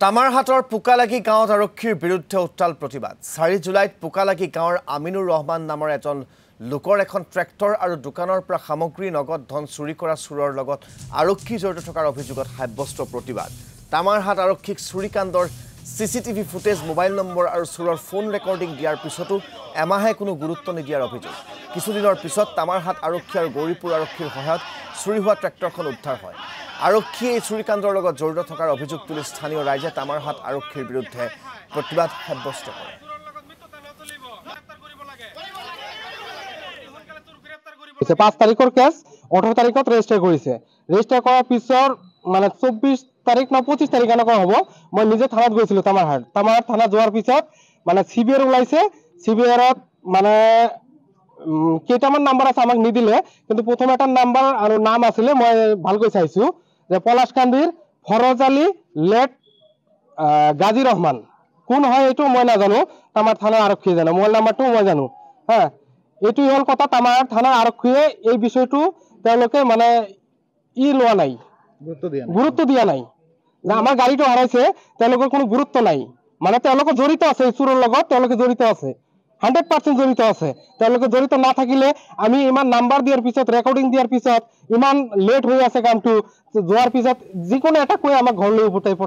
তামাৰহাটৰ পোকালাগি গাঁৱত আৰক্ষীৰ বিৰুদ্ধে উত্তাল প্ৰতিবাদ 4 জুলাইত পোকালাগি গাঁৱৰ আমিনুৰ ৰহমান নামৰ এজন লোকৰ এখন ট্ৰেক্টৰ আৰু দোকানৰ পৰা সামগ্ৰী নগদ ধন চুৰি কৰা চুৰৰ লগত আৰক্ষী জড়িত থকাৰ অভিযোগত সাব্যস্ত প্ৰতিবাদ তামাৰহাট আৰক্ষীক চুৰিকাণ্ডৰ সিসিটিভি ফুটেজ মোবাইল নম্বৰ আৰু চুৰৰ ফোন ৰেকৰ্ডিং দিয়াৰ পিছতো এমাহে কোনো গুৰুত্ব নিদিয়াৰ অভিযোগ কিছুদিনৰ পিছত তামাৰহাট আৰক্ষী আৰু গৌৰীপুৰ আৰক্ষীৰ সহায়ত চুৰি হোৱা ট্ৰেক্টৰখন উদ্ধাৰ হয় আৰক্ষীয়ে এই চুৰিকাণ্ডৰ লগত জড়িত থকাৰ অভিযোগ তুলি স্থানীয় ৰাইজে তামাৰহাট আৰক্ষীৰ বিৰুদ্ধে প্ৰতিবাদ সাব্যস্ত কৰে 5 তাৰিখৰ কেছ 18 তাৰিখত ৰেজিষ্টাৰ কৰিছে ৰেজিষ্টাৰ কৰাৰ পিছৰ মানে 24 তাৰিখ না 25 তাৰিখ এনেকুৱা হ'ব মই নিজে থানাত গৈছিলো তামাৰহাট থানা যোৱাৰ পিছত মানে সিবিআৰ ওলাইছে সিবিআৰত মানে কেইটামান নাম্বাৰ আছে আমাক নিদিলে কিন্তু প্ৰথম এটা নাম্বাৰ আৰু নাম আছিল মই ভালকৈ চাইছো যে পলাশকান্দিৰ ফৰজ আলী লেট গাজী ৰহমান কোন হয় এটো মই নাজানো তামাৰ থানা আৰক্ষী জানে মোবাইল নাম্বাৰটো মই জানো হ্যাঁ এটো হল কথা তামাৰ থানা আৰক্ষীয়ে এই বিষয়টো তেওঁলোকে মানে লোৱা নাই গুৰুত্ব দিয়া নাই না আমাৰ গাড়ীটো হাৰাইছে তেওঁলোকৰ কোনো গুৰুত্ব নাই মানে তেওঁলোক জড়িত আছে চুৰৰ লগত তেওঁলোক জড়িত আছে 100% জড়িত আছে তেওঁলোকে জড়িত না থাকিলে আমি ইমান নাম্বাৰ দিয়াৰ পিছত ৰেকৰ্ডিং দিয়াৰ পিছত ইমান লেট হৈ আছে কামটো যোৱাৰ পিছত যিকোনো এটা কৈ আমাক ঘৰলৈ উভতাই